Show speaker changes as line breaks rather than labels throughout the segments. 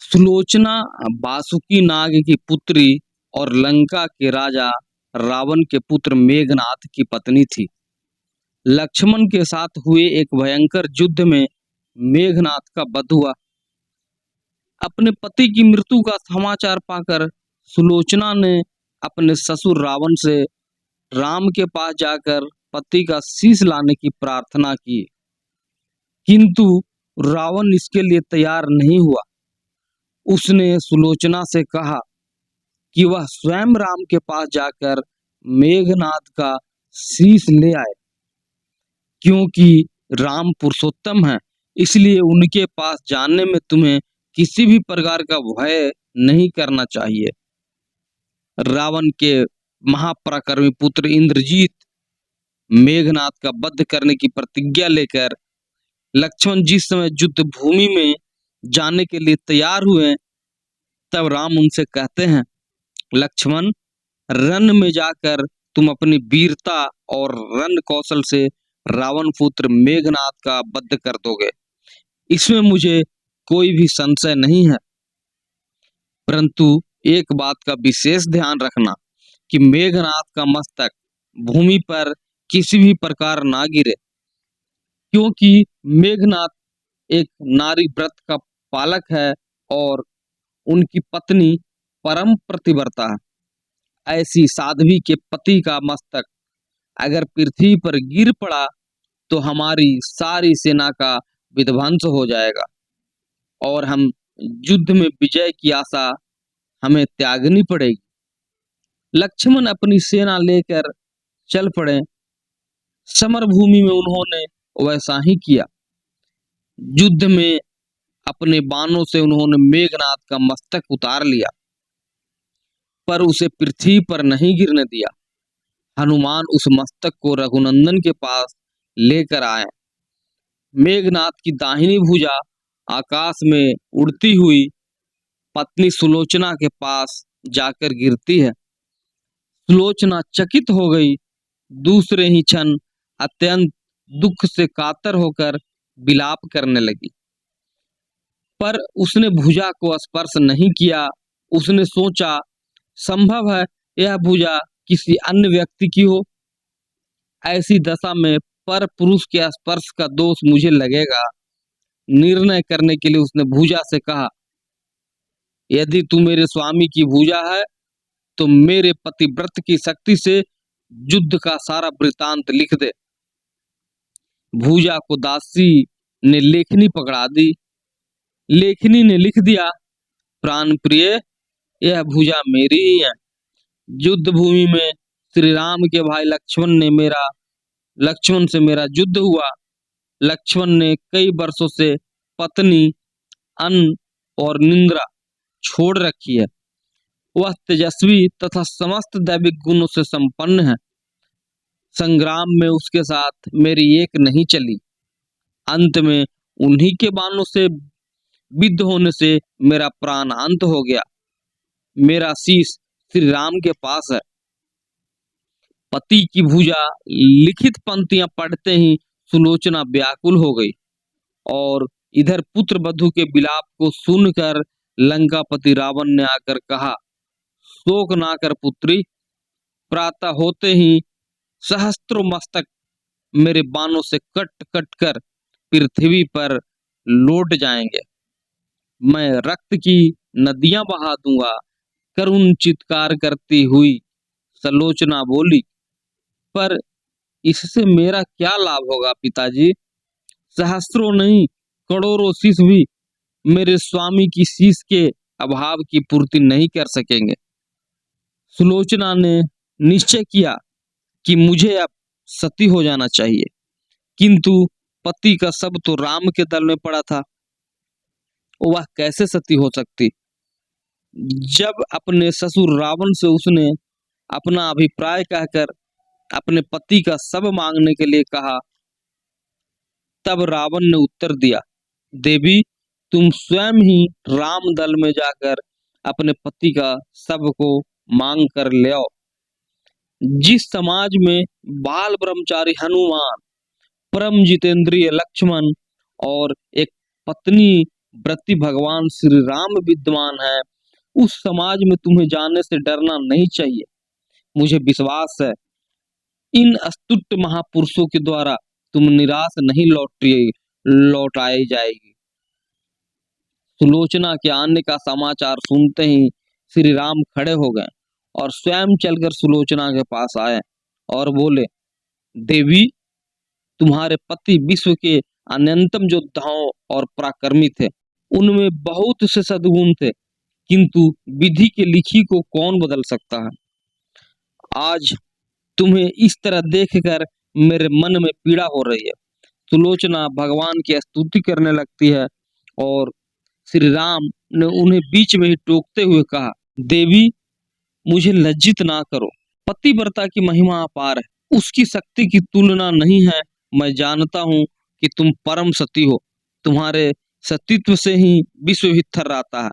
सुलोचना वासुकी नाग की पुत्री और लंका के राजा रावण के पुत्र मेघनाद की पत्नी थी। लक्ष्मण के साथ हुए एक भयंकर युद्ध में मेघनाद का वध हुआ। अपने पति की मृत्यु का समाचार पाकर सुलोचना ने अपने ससुर रावण से राम के पास जाकर पति का शीश लाने की प्रार्थना की, किंतु रावण इसके लिए तैयार नहीं हुआ। उसने सुलोचना से कहा कि वह स्वयं राम के पास जाकर मेघनाद का शीश ले आए, क्योंकि राम पुरुषोत्तम है, इसलिए उनके पास जाने में तुम्हें किसी भी प्रकार का भय नहीं करना चाहिए। रावण के महापराक्रमी पुत्र इंद्रजीत मेघनाद का वध करने की प्रतिज्ञा लेकर लक्ष्मण जिस समय युद्ध भूमि में जाने के लिए तैयार हुए, तब राम उनसे कहते हैं, लक्ष्मण, रण में जाकर तुम अपनी वीरता और रण कौशल से रावण पुत्र मेघनाद का वध कर दोगे, इसमें मुझे कोई भी संशय नहीं है। परंतु एक बात का विशेष ध्यान रखना कि मेघनाद का मस्तक भूमि पर किसी भी प्रकार ना गिरे, क्योंकि मेघनाद एक नारी व्रत का पालक है और उनकी पत्नी परम प्रतिव्रता है। ऐसी साध्वी के पति का मस्तक अगर पृथ्वी पर गिर पड़ा तो हमारी सारी सेना का विध्वंस हो जाएगा और हम युद्ध में विजय की आशा हमें त्यागनी पड़ेगी। लक्ष्मण अपनी सेना लेकर चल पड़े। समर भूमि में उन्होंने वैसा ही किया। युद्ध में अपने बाणों से उन्होंने मेघनाद का मस्तक उतार लिया, पर उसे पृथ्वी पर नहीं गिरने दिया। हनुमान उस मस्तक को रघुनंदन के पास लेकर आए। मेघनाद की दाहिनी भुजा आकाश में उड़ती हुई पत्नी सुलोचना के पास जाकर गिरती है। सुलोचना चकित हो गई। दूसरे ही क्षण अत्यंत दुख से कातर होकर विलाप करने लगी, पर उसने भुजा को स्पर्श नहीं किया। उसने सोचा, संभव है यह भुजा किसी अन्य व्यक्ति की हो। ऐसी दशा में पर पुरुष के स्पर्श का दोष मुझे लगेगा। निर्णय करने के लिए उसने भुजा से कहा, यदि तू मेरे स्वामी की भुजा है तो मेरे पतिव्रत की शक्ति से युद्ध का सारा वृतांत लिख दे। भुजा को दासी ने लेखनी पकड़ा दी। लेखनी ने लिख दिया, प्राण प्रिय, यह भुजा मेरी ही है। युद्ध भूमि में श्री राम के भाई लक्ष्मण से मेरा युद्ध हुआ। लक्ष्मण ने कई वर्षों से पत्नी, अन्न और निंद्रा छोड़ रखी है। वह तेजस्वी तथा समस्त दैविक गुणों से संपन्न है। संग्राम में उसके साथ मेरी एक नहीं चली। अंत में उन्हीं के बाणों से विद्ध होने से मेरा प्राण अंत हो गया। मेरा शीश श्री राम के पास है। पति की भुजा लिखित पंक्तियां पढ़ते ही सुलोचना व्याकुल हो गई और इधर पुत्र वधू के विलाप को सुनकर लंकापति रावण ने आकर कहा, शोक ना कर पुत्री, प्रातः होते ही सहस्त्रों मस्तक मेरे बाणों से कट कट कर पृथ्वी पर लौट जाएंगे। मैं रक्त की नदियां बहा दूंगा। करुण चित्कार करती हुई सुलोचना बोली, पर इससे मेरा क्या लाभ होगा पिताजी? सहस्त्रों नहीं, करोड़ों शीश भी मेरे स्वामी की शीश के अभाव की पूर्ति नहीं कर सकेंगे। सुलोचना ने निश्चय किया कि मुझे अब सती हो जाना चाहिए, किंतु पति का शव तो राम के दल में पड़ा था, वह कैसे सती हो सकती? जब अपने ससुर रावण से उसने अपना अभिप्राय कहकर अपने पति का शव मांगने के लिए कहा, तब रावण ने उत्तर दिया, देवी, तुम स्वयं ही राम दल में जाकर अपने पति का शव को मांग कर ले आओ। जिस समाज में बाल ब्रह्मचारी हनुमान, परम जितेंद्रिय लक्ष्मण और एक पत्नी व्रती भगवान श्री राम विद्यमान है, उस समाज में तुम्हें जाने से डरना नहीं चाहिए। मुझे विश्वास है इन अस्तुष्ट महापुरुषों के द्वारा तुम निराश नहीं लौटाई जाएगी। सुलोचना के आने का समाचार सुनते ही श्री राम खड़े हो गए और स्वयं चलकर सुलोचना के पास आए और बोले, देवी, तुम्हारे पति विश्व के अनंतम योद्धाओं और पराक्रमी थे। उनमें बहुत से सद्गुण थे, किंतु विधि के लिखी को कौन बदल सकता है। आज तुम्हें इस तरह देखकर मेरे मन में पीड़ा हो रही है। सुलोचना भगवान की स्तुति करने लगती है और श्री राम ने उन्हें बीच में ही टोकते हुए कहा, देवी, मुझे लज्जित ना करो। पतिव्रता की महिमा अपार है, उसकी शक्ति की तुलना नहीं है। मैं जानता हूँ कि तुम परम सती हो, तुम्हारे सतीत्व से ही विश्व भी थर्राता है।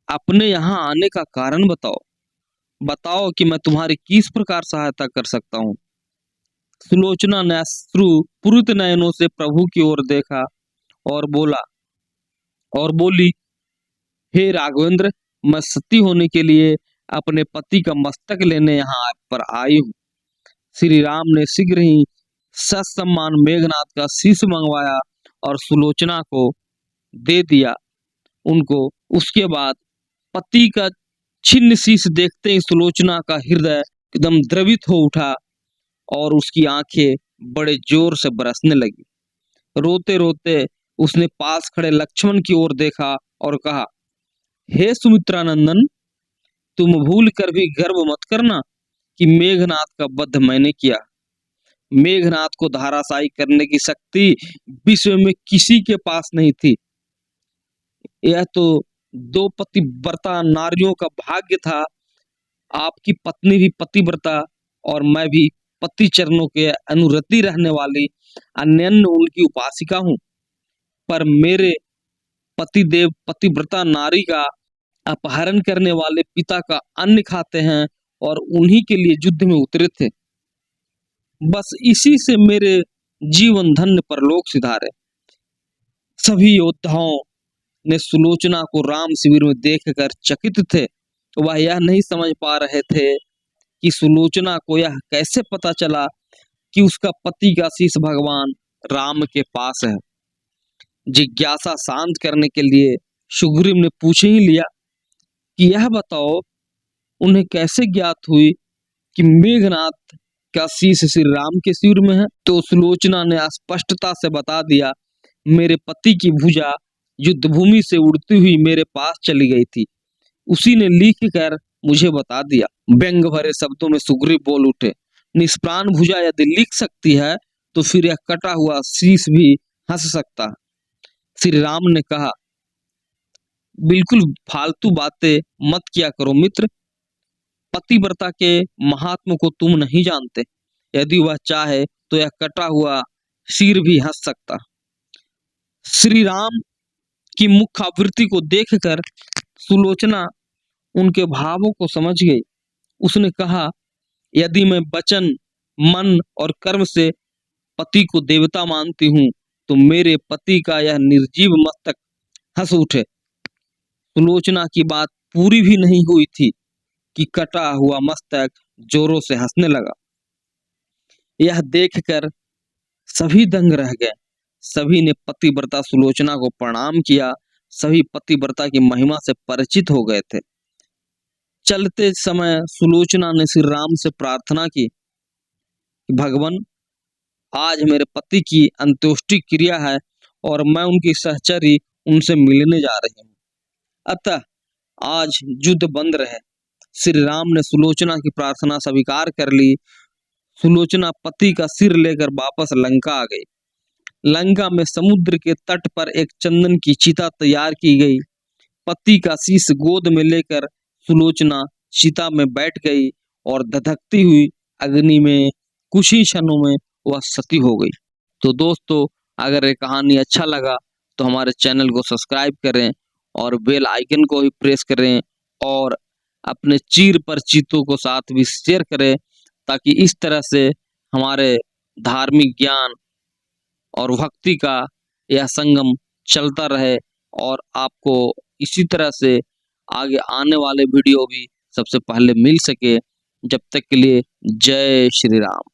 अपने यहाँ आने का कारण बताओ कि मैं तुम्हारी किस प्रकार सहायता कर सकता हूँ। सुलोचना ने अश्रुपूरित नयनों से प्रभु की ओर देखा और बोली, हे राघवेंद्र, मैं सती होने के लिए अपने पति का मस्तक लेने यहाँ पर आई हूँ। श्री राम ने शीघ्र ही ससम्मान मेघनाथ का शीश मंगवाया और सुलोचना को दे दिया उनको। उसके बाद पति का छिन्न शीश देखते ही सुलोचना का हृदय एकदम द्रवित हो उठा और उसकी आंखें बड़े जोर से बरसने लगी। रोते रोते उसने पास खड़े लक्ष्मण की ओर देखा और कहा, हे सुमित्रा नंदन, तुम भूल कर भी गर्व मत करना कि मेघनाथ का वध मैंने किया। मेघनाथ को धराशायी करने की शक्ति विश्व में किसी के पास नहीं थी। यह तो दो पतिव्रता नारियों का भाग्य था। आपकी पत्नी भी पतिव्रता और मैं भी पति चरणों के अनुरति रहने वाली अन्यन्य उनकी उपासिका हूँ, पर मेरे पतिदेव पतिव्रता नारी का अपहरण करने वाले पिता का अन्न खाते हैं और उन्हीं के लिए युद्ध में उतरे थे। बस इसी से मेरे जीवन धन्य परलोक सिधारे। सभी योद्धाओं ने सुलोचना को राम शिविर में देखकर चकित थे। वह यह नहीं समझ पा रहे थे कि सुलोचना को यह कैसे पता चला कि उसका पति का शीश भगवान राम के पास है। जिज्ञासा शांत करने के लिए सुग्रीव ने पूछ ही लिया कि यह बताओ, उन्हें कैसे ज्ञात हुई कि मेघनाथ का शीश श्री राम के शिविर में है। तो सुलोचना ने स्पष्टता से बता दिया, मेरे पति की भुजा युद्ध भूमि से उड़ती हुई मेरे पास चली गई थी, उसी ने लिख कर मुझे बता दिया। व्यंग भरे शब्दों में सुग्रीव बोल उठे, निष्प्राण भुजा यदि लिख सकती है तो फिर यह कटा हुआ शीश भी हंस सकता है। श्री राम ने कहा, बिल्कुल फालतू बातें मत किया करो मित्र। पतिव्रता के महात्म को तुम नहीं जानते। यदि वह चाहे तो यह कटा हुआ सिर भी हंस सकता। श्री राम की मुखावृत्ति को देखकर सुलोचना उनके भावों को समझ गई। उसने कहा, यदि मैं वचन, मन और कर्म से पति को देवता मानती हूँ तो मेरे पति का यह निर्जीव मस्तक हंस उठे। सुलोचना की बात पूरी भी नहीं हुई थी कि कटा हुआ मस्तक जोरों से हंसने लगा। यह देखकर सभी दंग रह गए। सभी ने पतिव्रता सुलोचना को प्रणाम किया। सभी पतिव्रता की महिमा से परिचित हो गए थे। चलते समय सुलोचना ने श्री राम से प्रार्थना की, भगवान, आज मेरे पति की अंत्येष्टि क्रिया है और मैं उनकी सहचरी उनसे मिलने जा रही हूँ, अतः आज युद्ध बंद रहे। श्री राम ने सुलोचना की प्रार्थना स्वीकार कर ली। सुलोचना पति का सिर लेकर वापस लंका आ गई। लंका में समुद्र के तट पर एक चंदन की चिता तैयार की गई। पति का शीश गोद में लेकर सुलोचना चिता में बैठ गई और धधकती हुई अग्नि में कुछ ही क्षणों में वह सती हो गई। तो दोस्तों, अगर ये कहानी अच्छा लगा तो हमारे चैनल को सब्सक्राइब करें और बेल आइकन को भी प्रेस करें और अपने चीर परिचितों को साथ भी शेयर करें, ताकि इस तरह से हमारे धार्मिक ज्ञान और भक्ति का यह संगम चलता रहे और आपको इसी तरह से आगे आने वाले वीडियो भी सबसे पहले मिल सके। जब तक के लिए जय श्री राम।